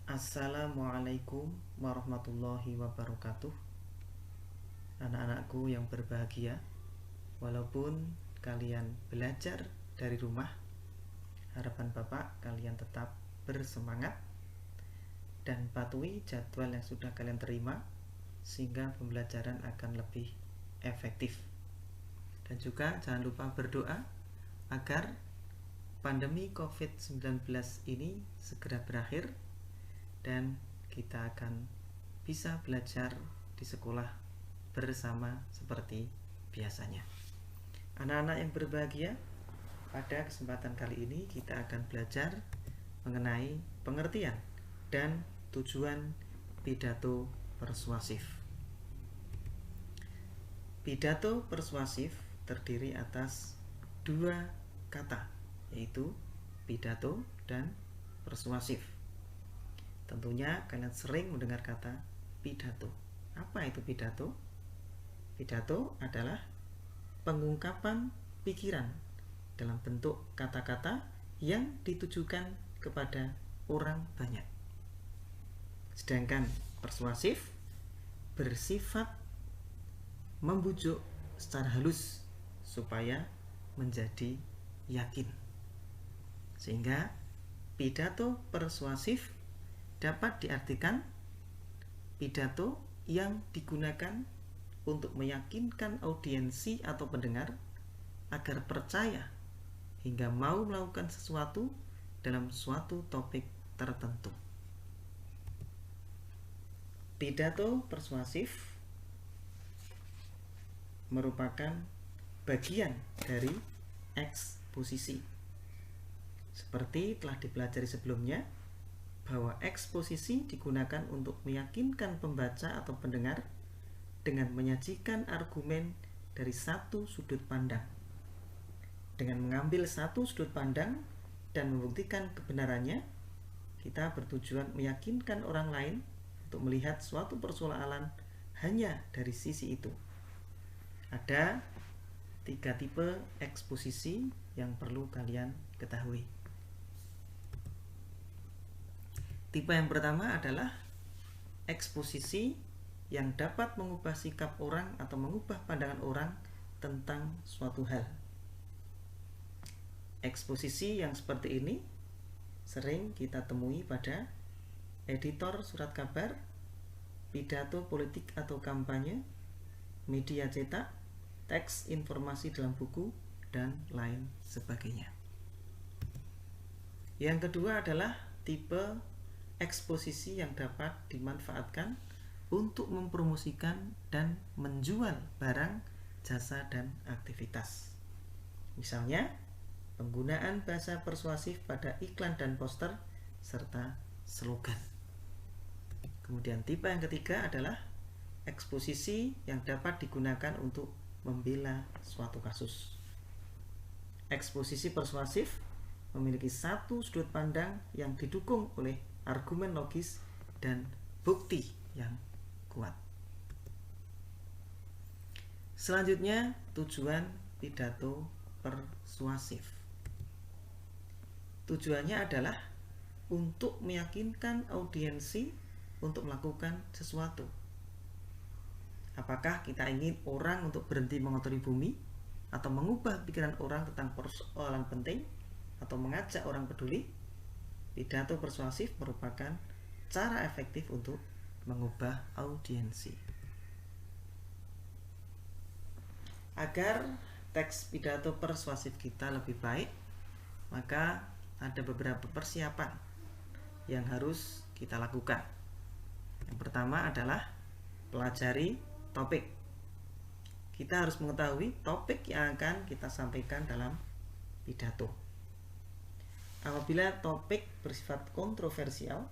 Assalamualaikum warahmatullahi wabarakatuh. Anak-anakku yang berbahagia, walaupun kalian belajar dari rumah, harapan Bapak kalian tetap bersemangat dan patuhi jadwal yang sudah kalian terima sehingga pembelajaran akan lebih efektif. Dan juga jangan lupa berdoa agar pandemi COVID-19 ini segera berakhir dan kita akan bisa belajar di sekolah bersama seperti biasanya. Anak-anak yang berbahagia, pada kesempatan kali ini kita akan belajar mengenai pengertian dan tujuan pidato persuasif. Pidato persuasif terdiri atas dua kata, yaitu pidato dan persuasif. Tentunya kalian sering mendengar kata pidato. Apa itu pidato? Pidato adalah pengungkapan pikiran dalam bentuk kata-kata yang ditujukan kepada orang banyak. Sedangkan persuasif bersifat membujuk secara halus supaya menjadi yakin. Sehingga pidato persuasif dapat diartikan pidato yang digunakan untuk meyakinkan audiensi atau pendengar agar percaya hingga mau melakukan sesuatu dalam suatu topik tertentu. Pidato persuasif merupakan bagian dari eksposisi. Seperti telah dipelajari sebelumnya, bahwa eksposisi digunakan untuk meyakinkan pembaca atau pendengar dengan menyajikan argumen dari satu sudut pandang. Dengan mengambil satu sudut pandang dan membuktikan kebenarannya, kita bertujuan meyakinkan orang lain untuk melihat suatu persoalan hanya dari sisi itu. Ada 3 tipe eksposisi yang perlu kalian ketahui. Tipe yang pertama adalah eksposisi yang dapat mengubah sikap orang atau mengubah pandangan orang tentang suatu hal. Eksposisi yang seperti ini sering kita temui pada editor surat kabar, pidato politik atau kampanye, media cetak, teks informasi dalam buku, dan lain sebagainya. Yang kedua adalah tipe eksposisi yang dapat dimanfaatkan untuk mempromosikan dan menjual barang, jasa, dan aktivitas. Misalnya, penggunaan bahasa persuasif pada iklan dan poster serta slogan. Kemudian tipe yang ketiga adalah eksposisi yang dapat digunakan untuk membela suatu kasus. Eksposisi persuasif memiliki satu sudut pandang yang didukung oleh argumen logis dan bukti yang kuat. Selanjutnya, tujuan pidato persuasif. Tujuannya adalah untuk meyakinkan audiensi untuk melakukan sesuatu. Apakah kita ingin orang untuk berhenti mengotori bumi, atau mengubah pikiran orang tentang persoalan penting, atau mengajak orang peduli? Pidato persuasif merupakan cara efektif untuk mengubah audiensi. Agar teks pidato persuasif kita lebih baik, maka ada beberapa persiapan yang harus kita lakukan. Yang pertama adalah pelajari topik. Kita harus mengetahui topik yang akan kita sampaikan dalam pidato. Apabila topik bersifat kontroversial,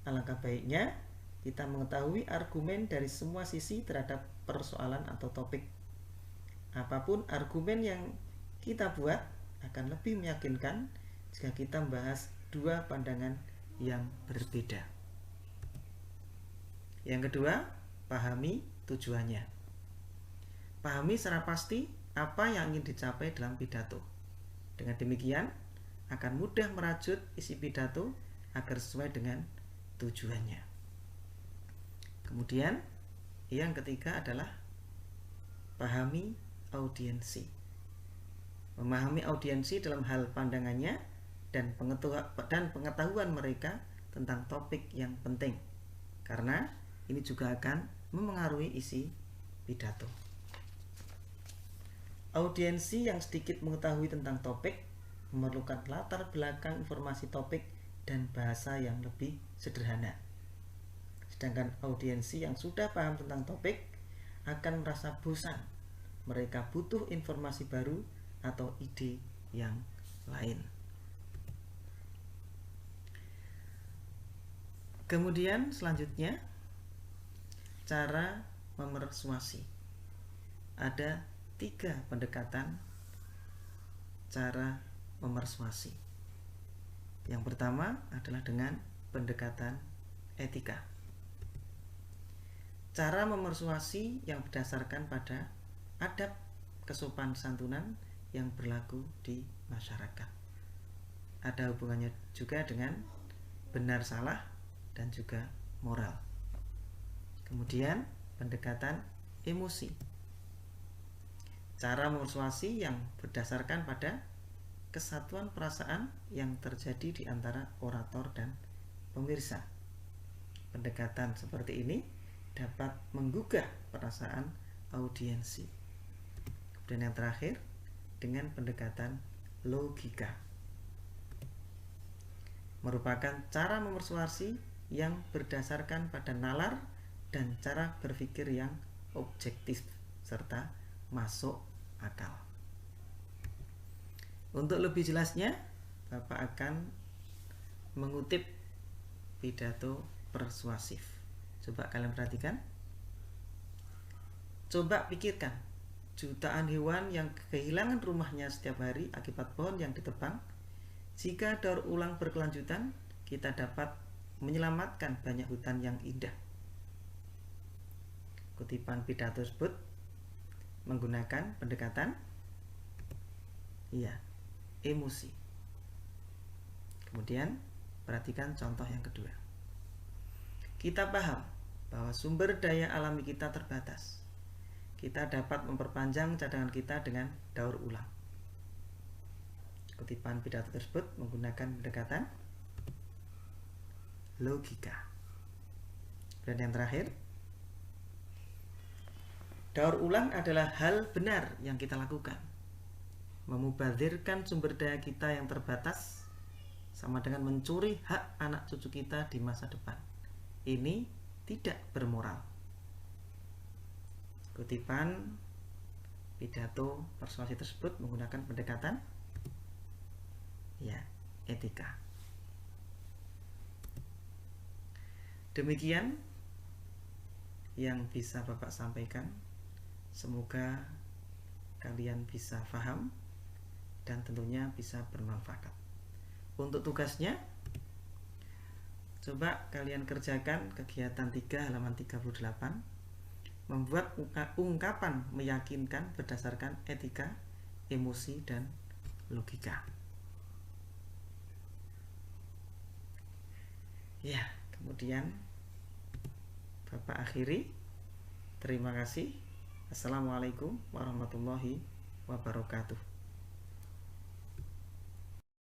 alangkah baiknya kita mengetahui argumen dari semua sisi terhadap persoalan atau topik. Apapun argumen yang kita buat akan lebih meyakinkan jika kita membahas dua pandangan yang berbeda. Yang kedua, pahami tujuannya. Pahami secara pasti apa yang ingin dicapai dalam pidato. Dengan demikian, akan mudah merajut isi pidato agar sesuai dengan tujuannya. Kemudian yang ketiga adalah pahami audiensi. Memahami audiensi dalam hal pandangannya dan pengetahuan mereka tentang topik yang penting, karena ini juga akan memengaruhi isi pidato. Audiensi yang sedikit mengetahui tentang topik memerlukan latar belakang informasi topik dan bahasa yang lebih sederhana. Sedangkan audiensi yang sudah paham tentang topik akan merasa bosan. Mereka butuh informasi baru atau ide yang lain. Kemudian selanjutnya, cara memersuasi. Ada 3 pendekatan cara memersuasi. Yang pertama adalah dengan pendekatan etika. Cara memersuasi yang berdasarkan pada adab kesopan santunan yang berlaku di masyarakat. Ada hubungannya juga dengan benar salah dan juga moral. Kemudian pendekatan emosi. Cara memersuasi yang berdasarkan pada kesatuan perasaan yang terjadi di antara orator dan pemirsa. Pendekatan seperti ini dapat menggugah perasaan audiensi. Kemudian yang terakhir, dengan pendekatan logika. Merupakan cara memersuasi yang berdasarkan pada nalar dan cara berpikir yang objektif serta masuk akal. Untuk lebih jelasnya, Bapak akan mengutip pidato persuasif. Coba kalian perhatikan. Coba pikirkan, jutaan hewan yang kehilangan rumahnya setiap hari akibat pohon yang ditebang. Jika daur ulang berkelanjutan, kita dapat menyelamatkan banyak hutan yang indah. Kutipan pidato tersebut menggunakan pendekatan emosi. Kemudian perhatikan contoh yang kedua. Kita paham bahwa sumber daya alami kita terbatas. Kita dapat memperpanjang cadangan kita dengan daur ulang. Kutipan pidato tersebut menggunakan pendekatan logika. Dan yang terakhir, daur ulang adalah hal benar yang kita lakukan. Memubazirkan sumber daya kita yang terbatas sama dengan mencuri hak anak cucu kita di masa depan. Ini tidak bermoral. Kutipan pidato persuasi tersebut menggunakan pendekatan etika. Demikian yang bisa Bapak sampaikan. Semoga kalian bisa paham dan tentunya bisa bermanfaat. Untuk tugasnya, coba kalian kerjakan kegiatan 3 halaman 38, membuat ungkapan meyakinkan berdasarkan etika, emosi, dan logika. Kemudian Bapak akhiri. Terima kasih. Assalamualaikum warahmatullahi wabarakatuh.